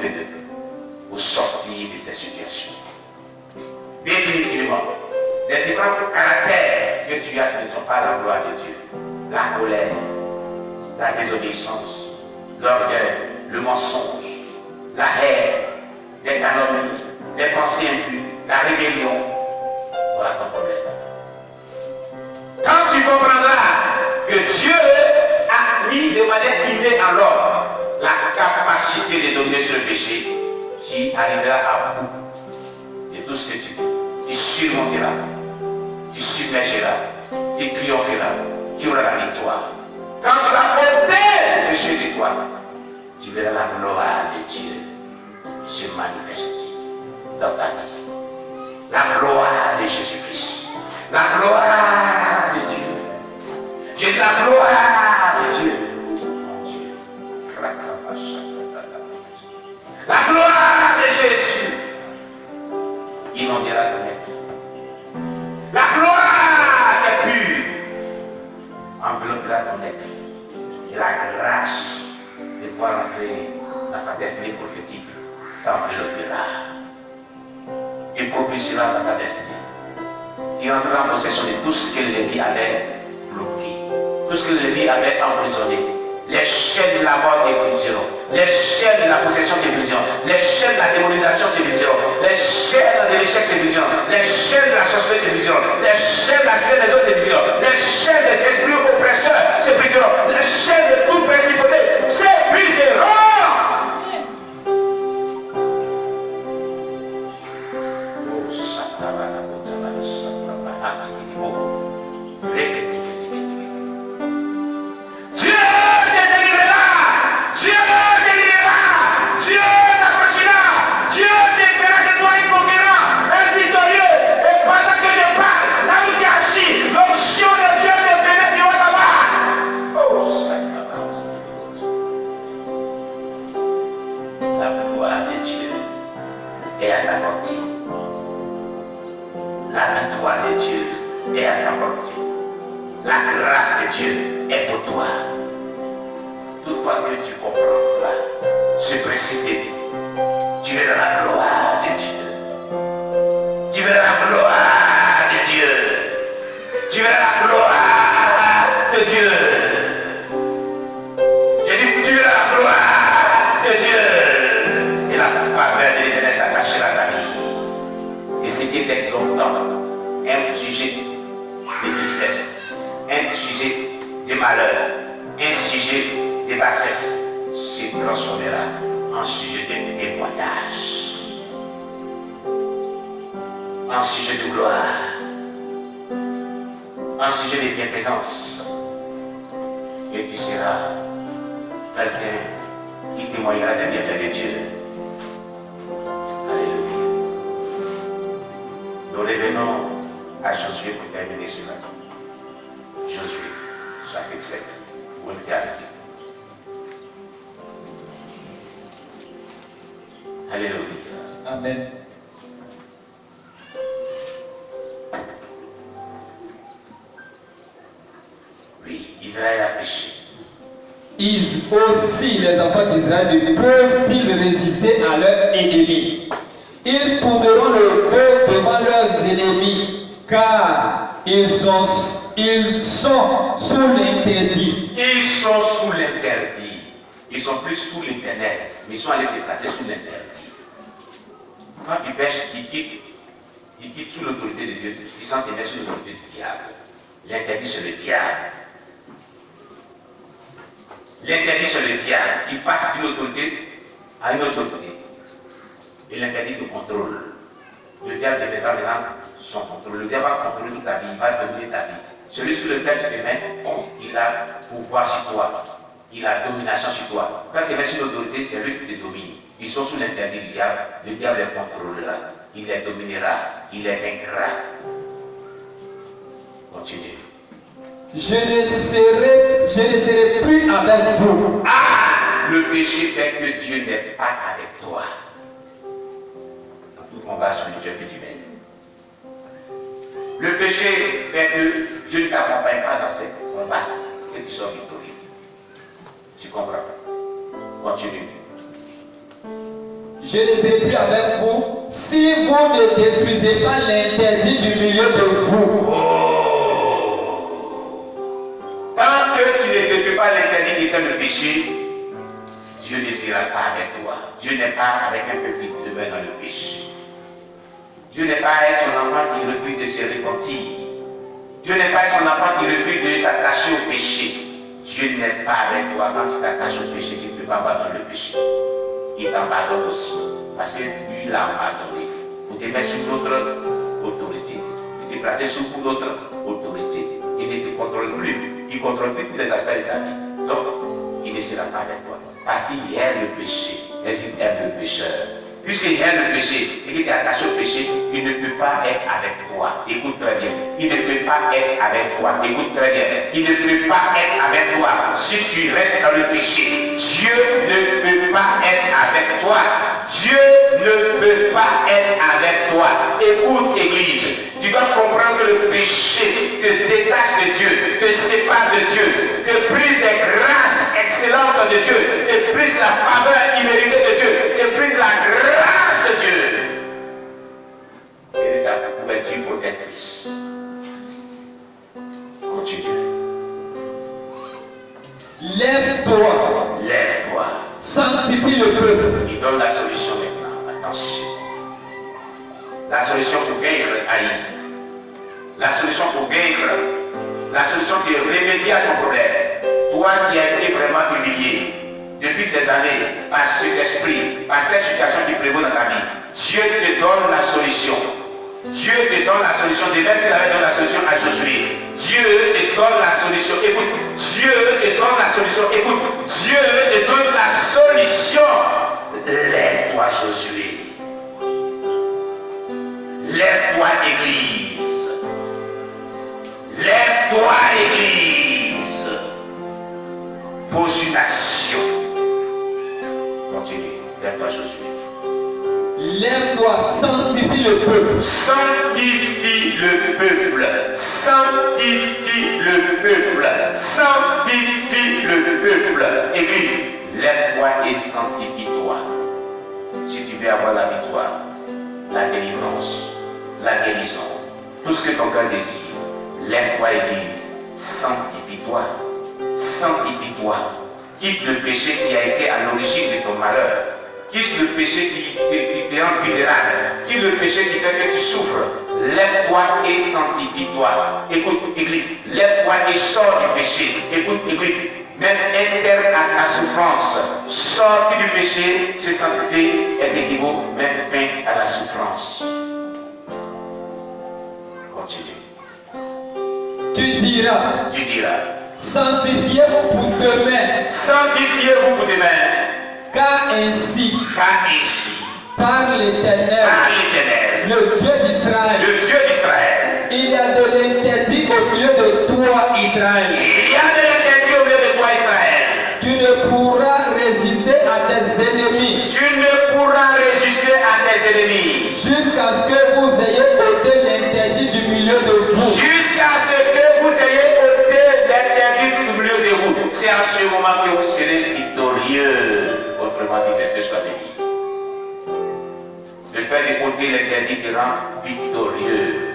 fait d'eux pour sortir de ces situations. Définitivement, les différents caractères que tu as ne sont pas la gloire de Dieu. La colère, la désobéissance, l'orgueil, le mensonge, la haine, les calomnies, les pensées impures, la rébellion. Voilà ton problème. Quand tu comprendras que Dieu a mis de manière innée en l'homme la capacité de dominer sur le péché, tu arriveras à bout de tout ce que tu dis. Tu surmonteras, tu submergeras, tu triompheras, tu auras la victoire. Quand tu vas ôter le péché de toi, tu verras la gloire de Dieu se manifester dans ta vie. La gloire de Jésus-Christ. La gloire de Dieu. J'ai la gloire de Dieu. Mon Dieu. La gloire de Jésus inondera ton être. La gloire est pure enveloppera ton être. Et la grâce de pouvoir entrer dans sa destinée prophétique t'enveloppera et propulsera dans ta destinée. Tu entreras en possession de tout ce que l'ennemi avait bloqué, tout ce que l'ennemi avait emprisonné. Les chaînes de la mort se briseront, les chaînes de la possession se briseront, les chaînes de la démonisation se briseront, les chaînes de l'échec se briseront, les chaînes de la sorcellerie se briseront, les chaînes de la sphère des autres se briseront, les chaînes des esprits oppresseurs se briseront, les chaînes de toute principauté se briseront. La grâce de Dieu est pour toi. Toutefois que tu comprends ce principe de vie, tu verras la gloire de Dieu. Tu verras la gloire de Dieu. Tu verras la gloire de Dieu. J'ai dit, tu verras la gloire de Dieu. Et la faveur de l'Éternel s'attachera à ta vie. Et ce qui était longtemps un sujet de tristesse, un sujet de malheur, un sujet de bassesse, se transformera en sujet de témoignage, en sujet de gloire, en sujet de bienfaisance. Et tu seras quelqu'un qui témoignera des bienfaits de Dieu. Alléluia. Nous revenons à Josué pour terminer cela. Josué, chapitre 7, où on était arrivé. Alléluia. Amen. Oui, Israël a péché. Aussi, les enfants d'Israël peuvent-ils résister à leurs ennemis? Ils tourneront le dos devant leurs ennemis, car ils sont sous l'interdit. Ils sont sous l'interdit. Ils sont plus sous l'éternel, mais ils sont allés se placer sous l'interdit. Quand ils pêchent, ils quittent sous l'autorité de Dieu, ils sont tenus sous l'autorité du diable. L'interdit, c'est le diable. L'interdit, c'est le diable qui passe d'une autorité à une autorité. Et l'interdit te contrôle. Le diable deviendra maintenant son contrôle. Le diable va contrôler toute ta vie, il va dominer ta vie. Celui sur lequel tu te mets, il a pouvoir sur toi. Il a domination sur toi. Quand tu es sur l'autorité, c'est lui qui te domine. Ils sont sous l'interdit du diable. Le diable les contrôlera. Il les dominera. Il les vaincra. Continue. Je ne serai plus avec vous. Ah! Le péché fait que Dieu n'est pas avec toi. Dans tout combat spirituel que tu mènes. Le péché fait que Dieu ne t'accompagne pas dans ce combat que tu sors victorieux. Tu comprends? Continue. je ne serai plus avec vous si vous ne détruisez pas l'interdit du milieu de vous. Oh. Tant que tu ne détruis pas l'interdit qui était le péché, Dieu ne sera pas avec toi. Dieu n'est pas avec un peuple qui demeure dans le péché. Dieu n'est pas avec son enfant qui refuse de se repentir. Dieu n'est pas avec son enfant qui refuse de s'attacher au péché. Dieu n'est pas avec toi quand tu t'attaches au péché, tu ne peux pas abandonner le péché. Il t'abandonne aussi. Parce que lui l'a abandonné. Pour te mettre sous notre autorité. Tu t'es placé sous notre autorité. Il ne te contrôle plus. Il ne contrôle plus tous les aspects de ta vie. Donc, il ne sera pas avec toi. Parce qu'il aime le péché. Mais il aime le pécheur. Puisqu'il aime le péché et qu'il est attaché au péché, il ne peut pas être avec toi. Écoute très bien. Il ne peut pas être avec toi. Écoute très bien. Il ne peut pas être avec toi si tu restes dans le péché. Dieu ne peut pas être avec toi. Dieu ne peut pas être avec toi. Écoute, Église. Tu dois comprendre que le péché te détache de Dieu, te sépare de Dieu, te prive des grâces excellentes de Dieu, te prive la faveur imméritée de Dieu, te prive la grâce de Dieu. Et sa couverture protectrice. Continue. Lève-toi. Lève-toi. Sanctifie le peuple. Il donne la solution maintenant. Attention. La solution pour vaincre Aïe. La solution pour vaincre. La solution qui remédie à ton problème. Toi qui as été vraiment humilié depuis ces années par cet esprit, par cette situation qui prévaut dans ta vie. Dieu te donne la solution. Dieu te donne la solution. De même qu'il avait donné la solution à Josué. Dieu te donne la solution. Écoute, Dieu te donne la solution. Écoute, Dieu te donne la solution. Lève-toi, Josué. Lève-toi, Église. Lève-toi, Église. Pose une action. Continue. Lève-toi, Josué. Lève-toi, sanctifie le peuple. Sanctifie le peuple. Sanctifie le peuple. Sanctifie le peuple. Église, lève-toi et sanctifie-toi. Si tu veux avoir la victoire, la délivrance, la guérison, tout ce que ton cœur désire, lève-toi, Église, sanctifie-toi, sanctifie-toi, quitte le péché qui a été à l'origine de ton malheur, quitte le péché qui te rend vulnérable, quitte le péché qui fait que tu souffres, lève-toi et sanctifie-toi. Écoute, Église, lève-toi et sors du péché. Écoute, Église, même interne à ta souffrance, sortir du péché, se sanctifier est équivaut, même fin à la souffrance. Continue. Tu diras, sanctifiez-vous pour demain. Sanctifiez-vous pour demain. Car ainsi, par l'Éternel, le Dieu d'Israël, il y a de l'interdit au milieu de toi, Israël. Il y a de l'interdit au milieu de toi, Israël. Tu ne pourras résister à tes ennemis. Tu ne pourras résister à tes ennemis. Jusqu'à ce que vous ayez ôté l'interdit du milieu de vous. Jusqu'à ce que vous ayez ôté l'interdit du milieu de vous. C'est à ce moment que vous serez victorieux. Autrement dit, c'est ce que je t'avais dit. Le fait de ôter l'interdit te rend victorieux.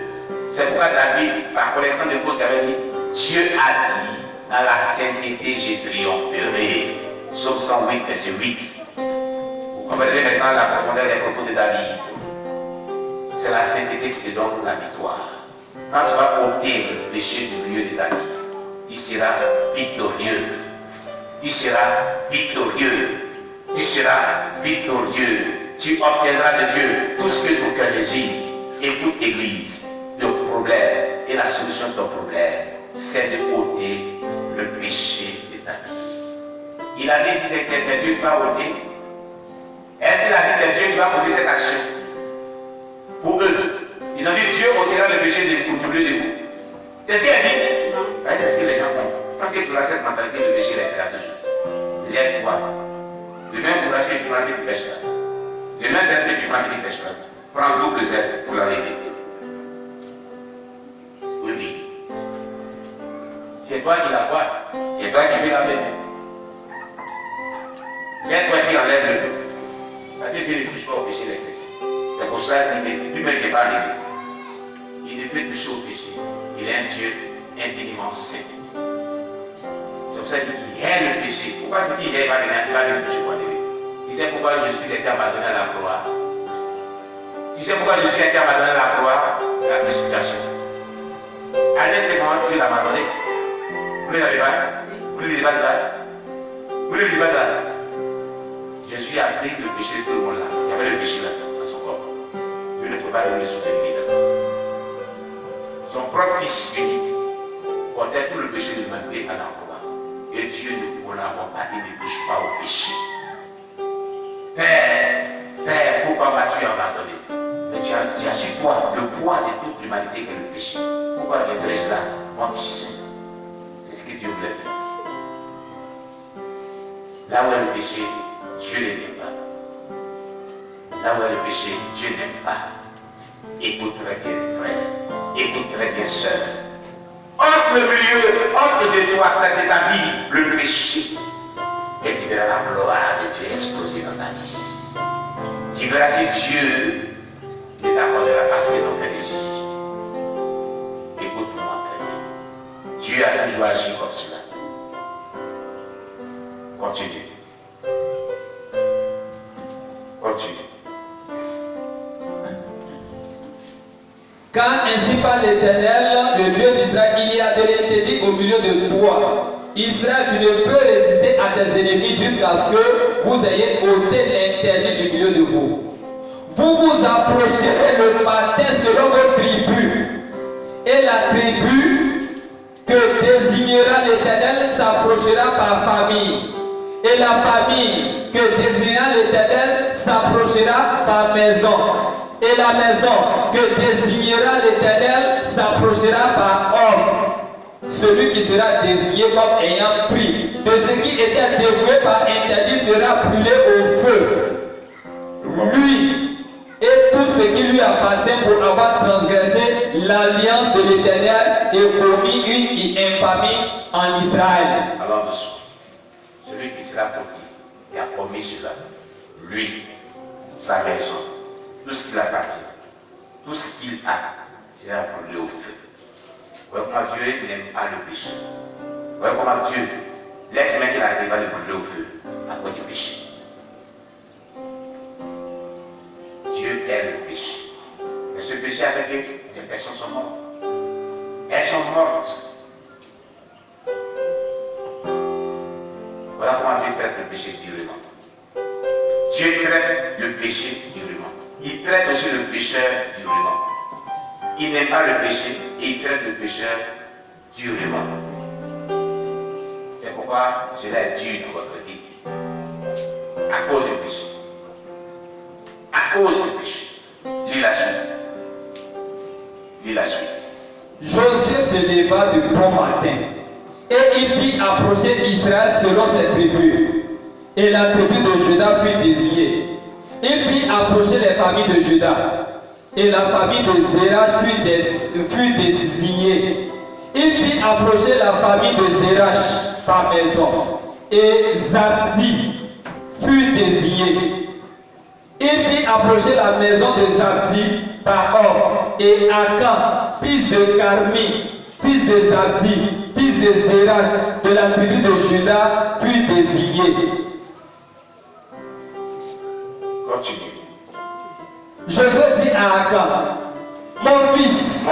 C'est pourquoi David, par connaissance de cause, avait dit, Dieu a dit, dans la sainteté, j'ai triompherai. Psaume 108, verset 8. Vous comprenez maintenant la profondeur des propos de David. C'est la sainteté qui te donne la victoire. Quand tu vas ôter le péché du milieu de ta vie, tu seras victorieux. Tu seras victorieux. Tu seras victorieux. Tu obtiendras de Dieu tout ce que ton cœur désire. Écoute, Église, le problème et la solution de ton problème, c'est de ôter le péché de ta vie. Il a dit si c'est Dieu qui va ôter. Est-ce qu'il a dit c'est Dieu qui va poser cette action? Pour eux, ils ont dit Dieu ôtera le péché du milieu de vous. C'est ce qu'il a dit? Non. C'est ce que les gens font. Tant que tu as cette mentalité, le péché restera toujours. Lève-toi. Le même courage que tu prends que tu pêches là. Le même zèle que tu prends que tu pêches là. Prends double zèle pour l'enlever. Oui, oui. C'est toi qui la vois. C'est toi qui veux la mettre. Lève-toi et enlève-le. Parce que Dieu ne touche pas au péché, laissez. C'est pour cela qu'il lui-même n'est pas arrivé. Il ne peut toucher au péché. Il est un Dieu infiniment saint. C'est pour ça qu'il hait le péché. Pourquoi c'est qu'il hait, il va venir toucher quoi? Tu sais pourquoi Jésus était abandonné à la croix? Tu sais pourquoi Jésus a été abandonné à la croix? La précipitation. Allez, c'est comment Dieu l'a abandonné. Vous ne savez pas? Vous ne lisez pas cela? Vous ne lisez pas cela? Jésus a pris le péché de tout le monde là. Il y avait le péché là, dans son corps. Dieu ne peut pas le soutenir là. Son propre fils unique portait tout le péché de l'humanité à la croix. Et Dieu ne collabore pas, il ne touche pas au péché. Père, pourquoi m'as-tu abandonné? Mais tu as su toi le poids de toute l'humanité que le péché. Pourquoi viendrais-je là, moi qui suis saint? C'est ce que Dieu voulait dire. Là où est le péché, Dieu ne l'aime pas. Là où est le péché, Dieu n'aime pas. Écoute très bien, frère. Écoute très bien, sœur. Entre le milieu, entre de toi, de ta vie, le péché. Et tu verras la gloire de Dieu exploser dans ta vie. Tu verras si Dieu ne t'accordera pas ce que l'on fait désirer. Écoute-moi très bien. Dieu a toujours agi comme cela. Continue. Continue. Car ainsi par l'Éternel, le Dieu d'Israël, il y a de l'interdit au milieu de toi. Israël, tu ne peux résister à tes ennemis jusqu'à ce que vous ayez ôté l'interdit du milieu de vous. Vous vous approcherez le matin selon vos tribus. Et la tribu que désignera l'Éternel s'approchera par famille. Et la famille que désignera l'Éternel s'approchera par maison. Et la maison que désignera l'Éternel s'approchera par homme. Celui qui sera désigné comme ayant pris de ce qui était dévoué par interdit sera brûlé au feu. Lui et tout ce qui lui appartient pour avoir transgressé l'alliance de l'Éternel et commis une infamie en Israël. Alors dessous, celui qui sera fautif et a commis cela, lui, sa maison, tout ce qu'il appartient, tout ce qu'il a, sera brûlé au feu. Voyez comment Dieu n'aime pas le péché. Voyez comment Dieu, l'être humain qui arrive va le brûler au feu à cause du péché. Dieu aime le péché. Mais ce péché avec eux, les personnes sont mortes. Elles sont mortes. Voilà comment Dieu traite le péché durement. Dieu traite le péché durement. Il traite aussi le pécheur durement. Il n'aime pas le péché et il traite le pécheur durement. C'est pourquoi cela est dur dans votre vie. À cause du péché. À cause du péché. Lis la suite. Lis la suite. Josué se leva du bon matin et il fit approcher Israël selon ses tribus. Et la tribu de Juda fut désignée. Il fit approcher les familles de Juda. Et la famille de Zérach fut désignée. Il fit approcher la famille de Zérach par maison. Et Zabdi fut désigné. Il fit approcher la maison de Zabdi par homme. Et Akan, fils de Carmi, fils de Zabdi, fils de Zérach, de la tribu de Juda, fut désigné. Continue. Josué dit à Akan, mon fils,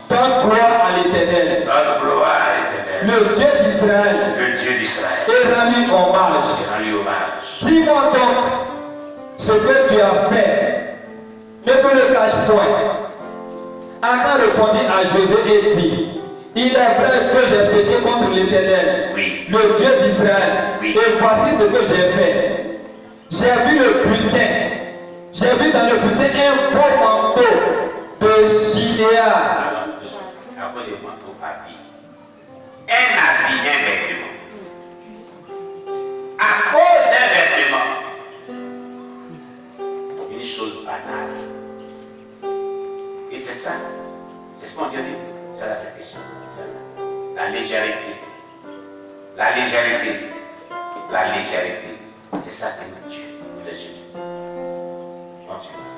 donne gloire à l'Éternel, donne gloire à l'Éternel, le Dieu d'Israël, et rends-lui hommage. Dis-moi donc ce que tu as fait, ne me le cache point. Akan répondit à Josué et dit, il est vrai que j'ai péché contre l'Éternel, le Dieu d'Israël, et voici ce que j'ai fait. J'ai vu le butin. J'ai vu dans le butin un beau manteau de Chinéa. À cause des manteaux habits. Un habit, un vêtement. À cause d'un vêtement. Une chose banale. Et c'est ça. C'est ce qu'on dit. C'est là cette échelle. La légèreté. La légèreté. La légèreté. C'est ça que Dieu nous laisse. continue.